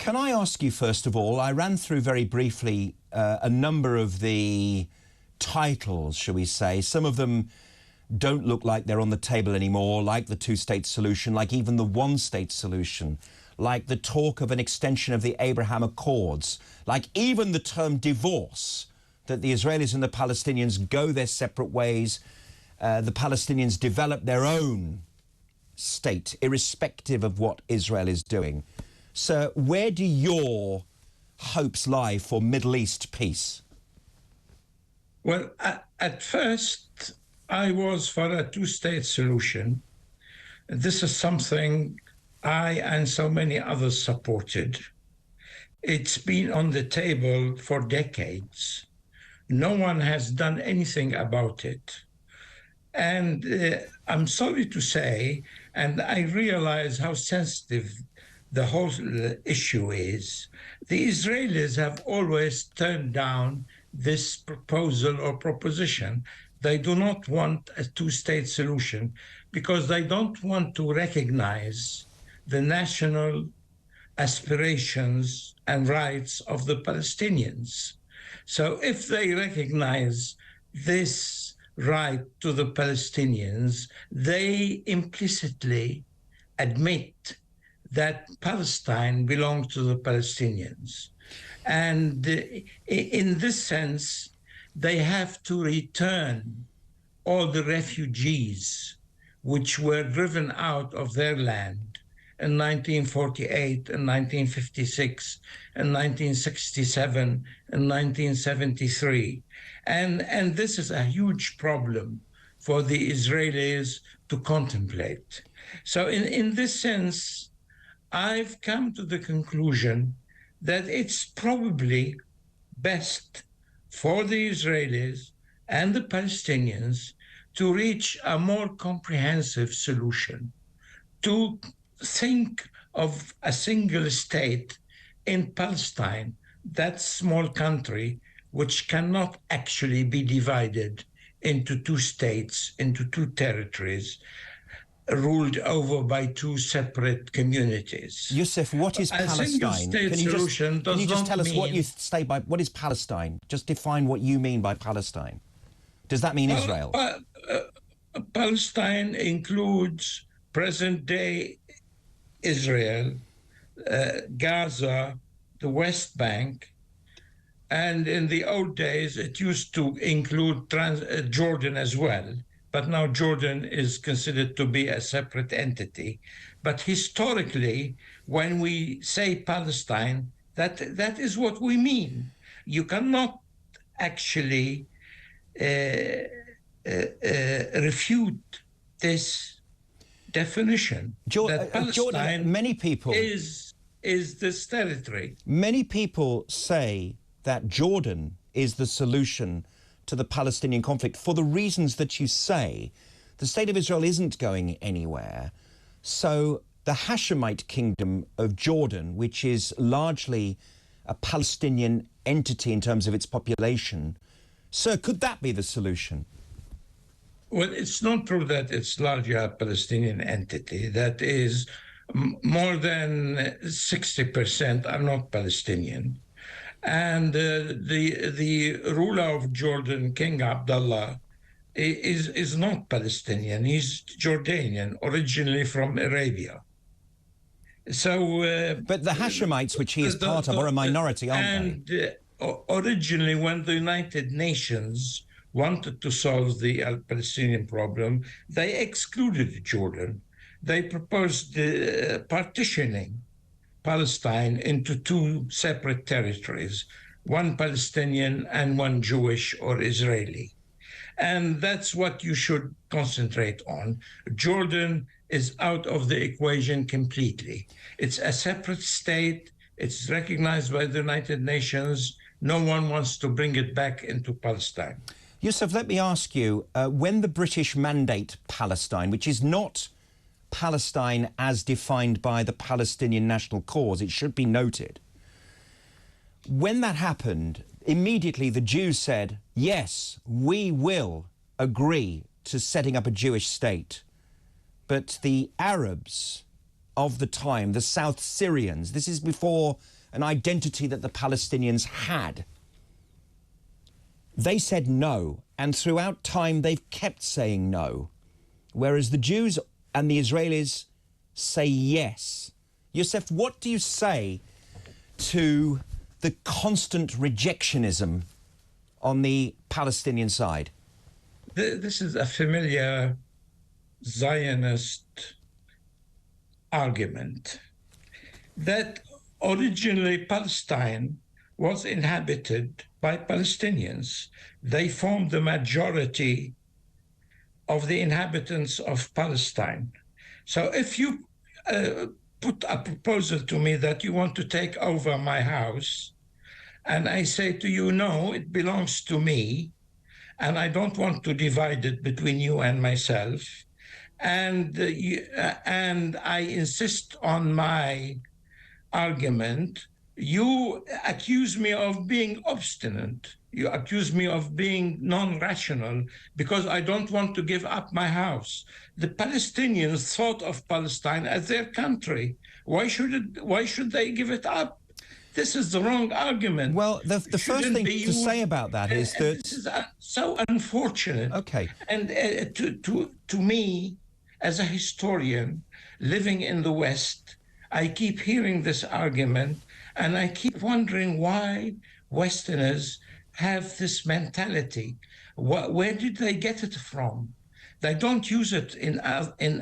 Can I ask you, first of all, I ran through very briefly a number of the titles, shall we say. Some of them don't look like they're on the table anymore, like the two-state solution, like even the one-state solution, like the talk of an extension of the Abraham Accords, like even the term divorce, that the Israelis and the Palestinians go their separate ways, the Palestinians develop their own state, irrespective of what Israel is doing. So where do your hopes lie for Middle East peace? Well, at first, I was for a two-state solution. This is something I and so many others supported. It's been on the table for decades. No one has done anything about it. And I'm sorry to say, and I realize how sensitive the whole issue is, the Israelis have always turned down this proposal or proposition. They do not want a two-state solution because they don't want to recognize the national aspirations and rights of the Palestinians. So if they recognize this right to the Palestinians, they implicitly admit that Palestine belongs to the Palestinians. And in this sense, they have to return all the refugees which were driven out of their land in 1948, in 1956, in 1967, in 1973. And this is a huge problem for the Israelis to contemplate. So in this sense, I've come to the conclusion that it's probably best for the Israelis and the Palestinians to reach a more comprehensive solution, to think of a single state in Palestine, that small country which cannot actually be divided into two states, into two territories, ruled over by two separate communities. Youssef, what is Palestine? Can you just tell us what you say by what is Palestine? Just define what you mean by Palestine. Does that mean Israel? Palestine includes present-day Israel, Gaza, the West Bank, and in the old days it used to include Jordan as well. But now Jordan is considered to be a separate entity. But historically, when we say Palestine, that is what we mean. You cannot actually refute this definition that Palestine Jordan, many people is this territory. Many people say that Jordan is the solution to the Palestinian conflict for the reasons that you say. The state of Israel isn't going anywhere. So the Hashemite kingdom of Jordan, which is largely a Palestinian entity in terms of its population, sir, could that be the solution? Well, it's not true that it's largely a Palestinian entity. That is, more than 60% are not Palestinian. And the ruler of Jordan, King Abdullah, is not Palestinian. He's Jordanian, originally from Arabia. So, but the Hashemites, which he is part of, are a minority, aren't they? And originally, when the United Nations wanted to solve the Palestinian problem, they excluded Jordan. They proposed partitioning Palestine into two separate territories, one Palestinian and one Jewish or Israeli. And that's what you should concentrate on. Jordan is out of the equation completely. It's a separate state. It's recognized by the United Nations. No one wants to bring it back into Palestine. Youssef, let me ask you, when the British mandate Palestine, which is not Palestine as defined by the Palestinian national cause, it should be noted. When that happened, immediately the Jews said, yes, we will agree to setting up a Jewish state. But the Arabs of the time, the South Syrians, this is before an identity that the Palestinians had. They said no, and throughout time they've kept saying no, whereas the Jews and the Israelis say yes. Youssef, what do you say to the constant rejectionism on the Palestinian side? This is a familiar Zionist argument that originally Palestine was inhabited by Palestinians. They formed the majority of the inhabitants of Palestine. So if you put a proposal to me that you want to take over my house, and I say to you, no, it belongs to me, and I don't want to divide it between you and myself, and I insist on my argument, you accuse me of being obstinate. You accuse me of being non-rational because I don't want to give up my house. The Palestinians thought of Palestine as their country. Why should they give it up? This is the wrong argument. Well, the first thing to say about that is that this is so unfortunate. Okay. And to me, as a historian living in the West, I keep hearing this argument, and I keep wondering why Westerners have this mentality. Where did they get it from? They don't use it in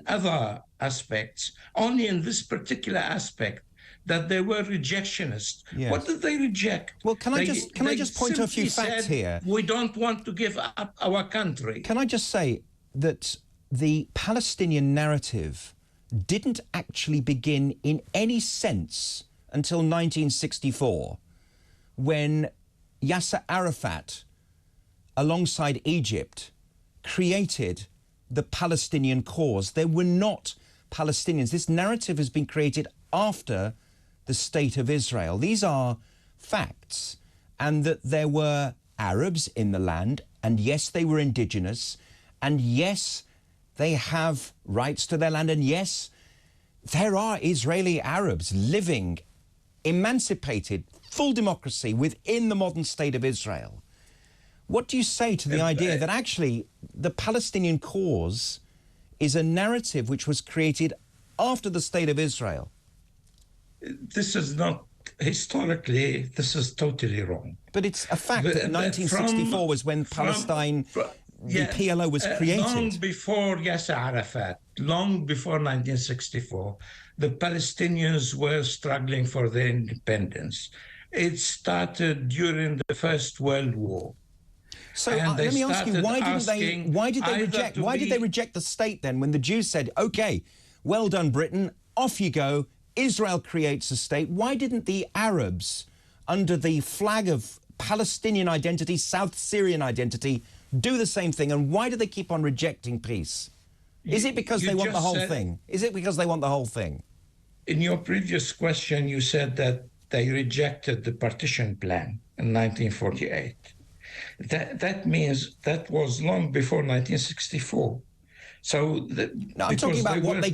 other aspects, only in this particular aspect, that they were rejectionists. Yes. What did they reject? Well, can I just point to a few facts here? We don't want to give up our country. Can I just say that the Palestinian narrative didn't actually begin in any sense until 1964, when Yasser Arafat, alongside Egypt, created the Palestinian cause. There were not Palestinians. This narrative has been created after the State of Israel. These are facts. And that there were Arabs in the land, and yes, they were indigenous, and yes, they have rights to their land, and yes, there are Israeli Arabs living emancipated, full democracy within the modern State of Israel. What do you say to the idea that actually the Palestinian cause is a narrative which was created after the State of Israel? This is not historically, this is totally wrong. But it's a fact that 1964 was when Palestine, the PLO was created. Long before Yasser Arafat, long before 1964, the Palestinians were struggling for their independence. It started during the First World War. So let me ask you, why did they reject the state then when the Jews said, okay, well done, Britain, off you go, Israel creates a state? Why didn't the Arabs, under the flag of Palestinian identity, South Syrian identity, do the same thing? And why do they keep on rejecting peace? Is it because they want the whole thing? Is it because they want the whole thing? In your previous question, you said that they rejected the partition plan in 1948. That means that was long before 1964. So I'm talking about what they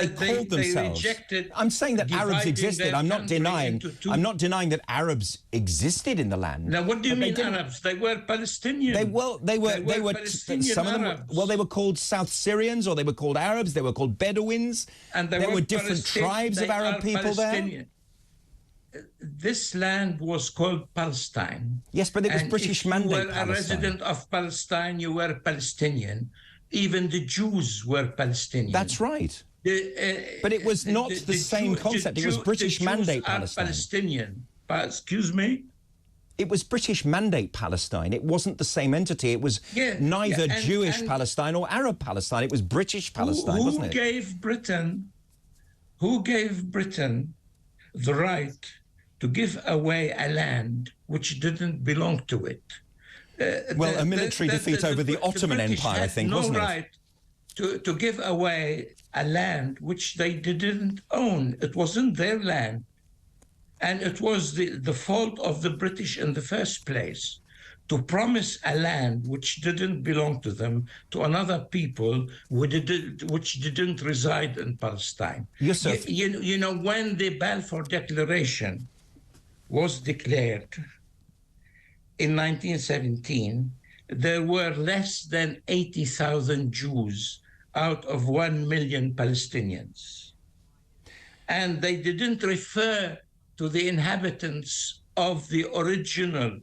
called themselves. I'm saying that Arabs existed. I'm not denying that Arabs existed in the land. Now, what do you mean Arabs? They were Palestinians. They were some of them. Arabs. Well, they were called South Syrians, or they were called Arabs. They were called Bedouins. And there were different tribes of Arab people there. This land was called Palestine. Yes, but it was British mandate Palestine. If you were a resident of Palestine, you were Palestinian. Even the Jews were Palestinian. That's right. But it was not the same concept. It was British mandate Palestine. Palestinian. Excuse me? It was British mandate Palestine. It wasn't the same entity. It was neither Jewish Palestine or Arab Palestine. It was British Palestine, wasn't it? Who gave Britain the right to give away a land which didn't belong to it? A military defeat over the Ottoman Empire, I think, wasn't it? No right to give away a land which they didn't own. It wasn't their land. And it was the fault of the British in the first place to promise a land which didn't belong to them to another people which didn't reside in Palestine. Youssef, You know, when the Balfour Declaration was declared in 1917, there were less than 80,000 Jews out of 1 million Palestinians. And they didn't refer to the inhabitants of the original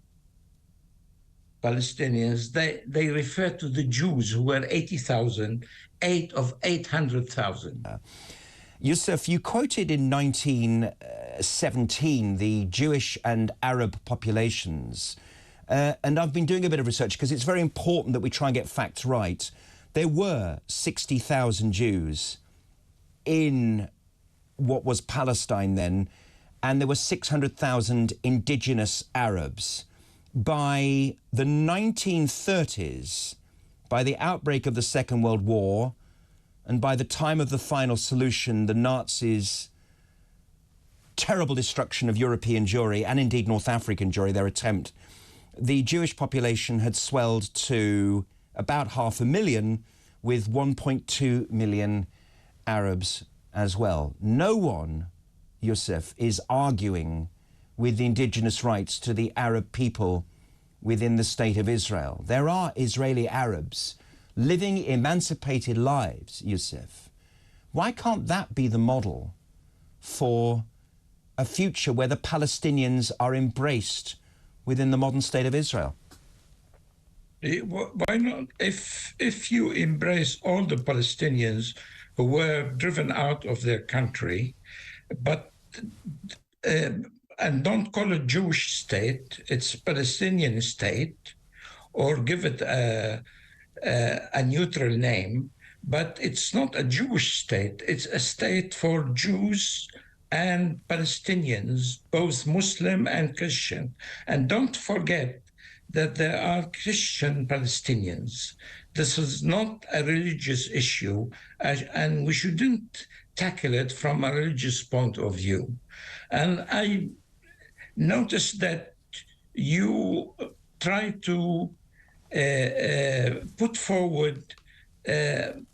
Palestinians. They refer to the Jews, who were 80,000, 8 of 800,000. Youssef, you quoted in 1917 the Jewish and Arab populations. And I've been doing a bit of research because it's very important that we try and get facts right. There were 60,000 Jews in what was Palestine then, and there were 600,000 indigenous Arabs. By the 1930s, by the outbreak of the Second World War, and by the time of the final solution, the Nazis' terrible destruction of European Jewry, and indeed North African Jewry, their attempt, the Jewish population had swelled to about 500,000, with 1.2 million Arabs as well. No one, Youssef, is arguing with the indigenous rights to the Arab people within the State of Israel. There are Israeli Arabs living emancipated lives, Youssef. Why can't that be the model for a future where the Palestinians are embraced within the modern State of Israel? Why not? If you embrace all the Palestinians who were driven out of their country, but and don't call it Jewish state, it's Palestinian state, or give it a neutral name, but it's not a Jewish state. It's a state for Jews and Palestinians, both Muslim and Christian. And don't forget that there are Christian Palestinians. This is not a religious issue, and we shouldn't tackle it from a religious point of view. And I noticed that you try to put forward an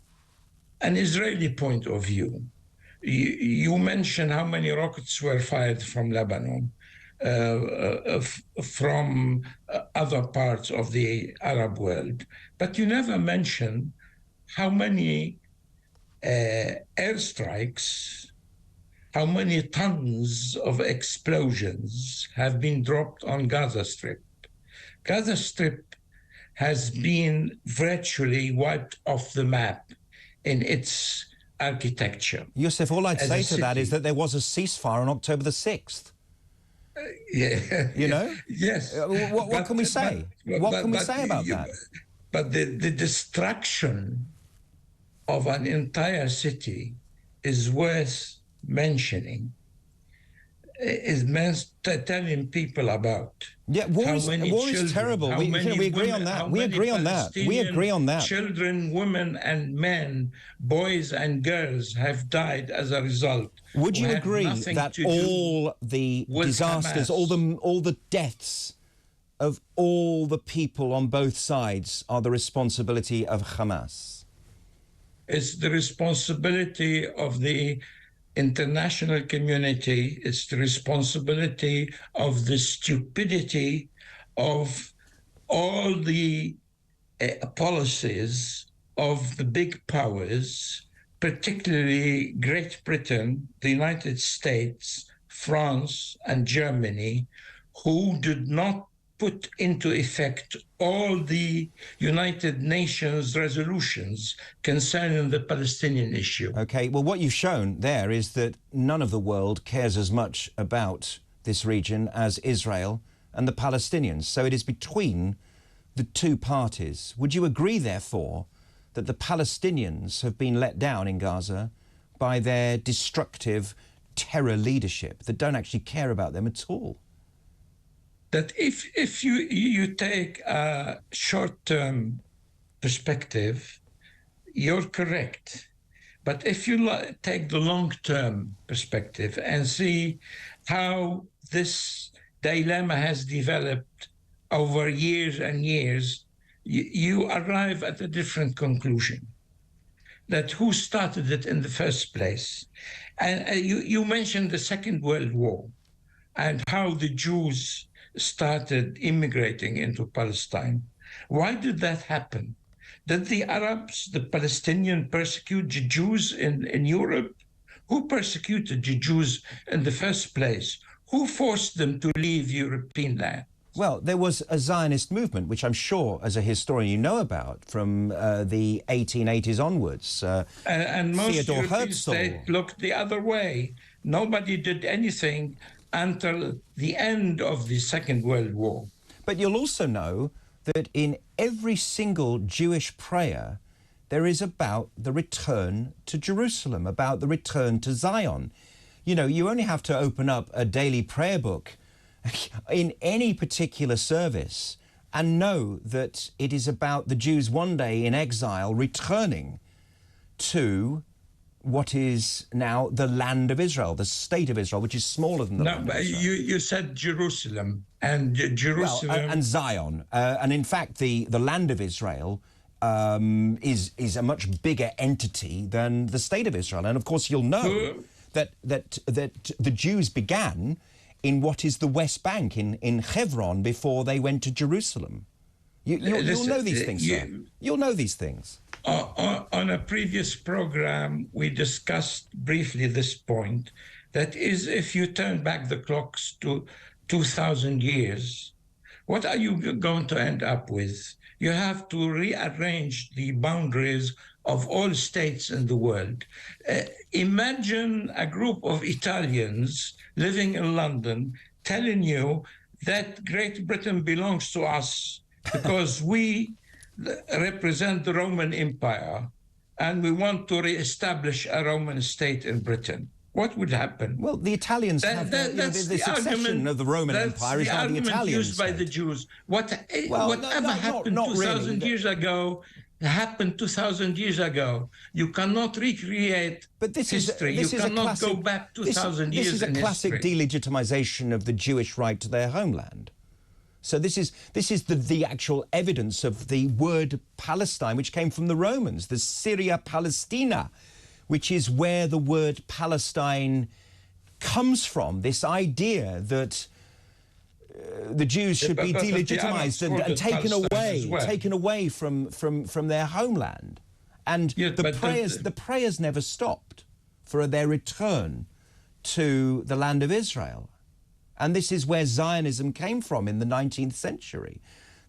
Israeli point of view. You mentioned how many rockets were fired from Lebanon, from other parts of the Arab world, but you never mention how many airstrikes, how many tons of explosions have been dropped on Gaza Strip. Gaza Strip has been virtually wiped off the map in its architecture. Youssef, all I'd say to that is that there was a ceasefire on October the 6th. Yeah. You know? Yes. What can we say? What can we say about that? But the destruction of an entire city is worth mentioning, is telling people about. Yeah, war is terrible. We agree on that. We agree on that. We agree on that. Children, women, and men, boys and girls have died as a result. Would you agree that all the disasters, Hamas, all the deaths of all the people on both sides are the responsibility of Hamas? It's the responsibility of the international community. It's the responsibility of the stupidity of all the policies of the big powers, particularly Great Britain, the United States, France, and Germany, who did not put into effect all the United Nations resolutions concerning the Palestinian issue. Okay, well, what you've shown there is that none of the world cares as much about this region as Israel and the Palestinians. So it is between the two parties. Would you agree, therefore, that the Palestinians have been let down in Gaza by their destructive terror leadership that don't actually care about them at all? That if you take a short-term perspective, you're correct. But if you take the long-term perspective and see how this dilemma has developed over years and years, you arrive at a different conclusion. That who started it in the first place. And you mentioned the Second World War and how the Jews started immigrating into Palestine. Why did that happen? Did the Arabs, the Palestinians, persecute the Jews in Europe? Who persecuted the Jews in the first place? Who forced them to leave European land? Well, there was a Zionist movement, which I'm sure, as a historian, you know about from the 1880s onwards. And most Theodore European Herzl. states looked the other way. Nobody did anything until the end of the Second World War. But you'll also know that in every single Jewish prayer, there is about the return to Jerusalem, about the return to Zion. You know, you only have to open up a daily prayer book in any particular service and know that it is about the Jews one day in exile returning to what is now the land of Israel, the state of Israel, which is smaller than the land of Israel. You said Jerusalem, and Jerusalem... Well, and Zion. And in fact, the land of Israel is a much bigger entity than the state of Israel. And of course, you'll know that the Jews began in what is the West Bank, in Hebron, before they went to Jerusalem. You'll know these things, sir. You'll know these things. On a previous program, we discussed briefly this point. That is, if you turn back the clocks to 2,000 years, what are you going to end up with? You have to rearrange the boundaries of all states in the world. Imagine a group of Italians living in London telling you that Great Britain belongs to us because we represent the Roman Empire and we want to reestablish a Roman state in Britain. What would happen? Well, the Italians have the succession of the Roman Empire is now the Italians. Used by the Jews. Whatever happened 2,000 years ago happened 2,000 years ago. You cannot recreate history. You cannot go back 2,000 years. This is a classic delegitimization of the Jewish right to their homeland. So this is the actual evidence of the word Palestine, which came from the Romans, the Syria Palestina, which is where the word Palestine comes from. This idea that the Jews should be delegitimized and taken away from their homeland, and the prayers never stopped for their return to the land of Israel. And this is where Zionism came from in the 19th century.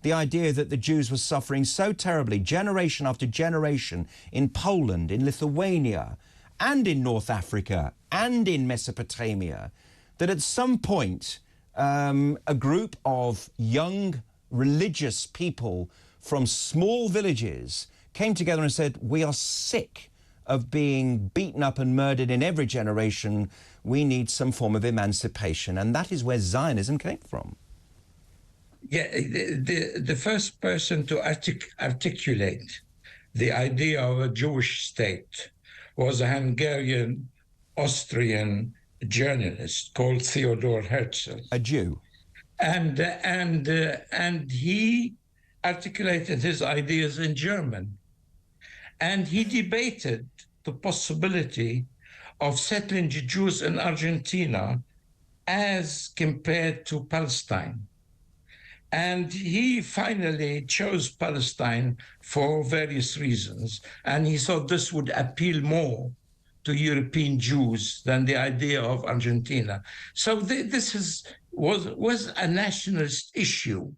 The idea that the Jews were suffering so terribly, generation after generation, in Poland, in Lithuania, and in North Africa, and in Mesopotamia, that at some point a group of young religious people from small villages came together and said, we are sick of being beaten up and murdered in every generation. We need some form of emancipation. And that is where Zionism came from. Yeah, the first person to articulate the idea of a Jewish state was a Hungarian, Austrian journalist called Theodore Herzl. A Jew. And he articulated his ideas in German. And he debated the possibility of settling the Jews in Argentina as compared to Palestine. And he finally chose Palestine for various reasons. And he thought this would appeal more to European Jews than the idea of Argentina. So this was a nationalist issue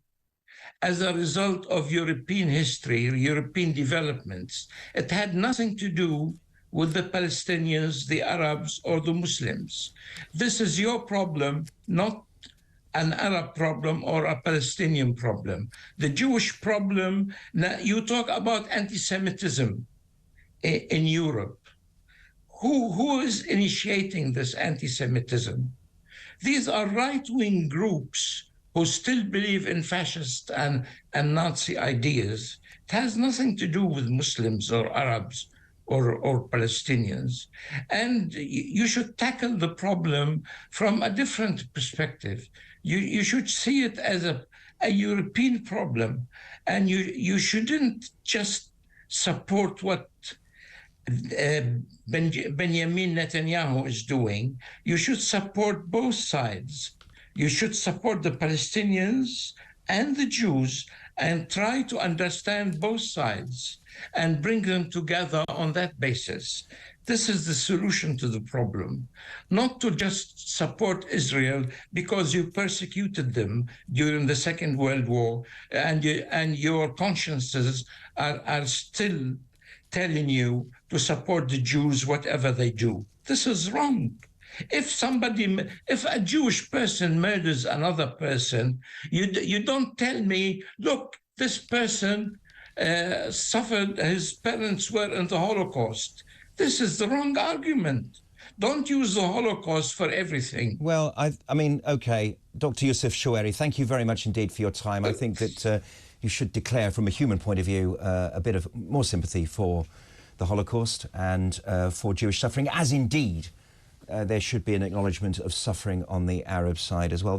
as a result of European history, European developments. It had nothing to do with the Palestinians, the Arabs, or the Muslims. This is your problem, not an Arab problem or a Palestinian problem. The Jewish problem, now you talk about anti-Semitism in Europe. Who is initiating this anti-Semitism? These are right-wing groups who still believe in fascist and Nazi ideas. It has nothing to do with Muslims or Arabs or Palestinians. And you should tackle the problem from a different perspective. You should see it as a European problem, and you shouldn't just support what Benjamin Netanyahu is doing. You should support both sides. You should support the Palestinians and the Jews and try to understand both sides and bring them together on that basis. This is the solution to the problem, not to just support Israel because you persecuted them during the Second World War and your consciences are still telling you to support the Jews, whatever they do. This is wrong. If a Jewish person murders another person, you don't tell me, look, this person suffered, his parents were in the Holocaust. This is the wrong argument. Don't use the Holocaust for everything. Well, I mean, okay, Dr. Youssef Choueiri, thank you very much indeed for your time. I think that you should declare, from a human point of view, a bit of more sympathy for the Holocaust and for Jewish suffering, as indeed there should be an acknowledgement of suffering on the Arab side as well.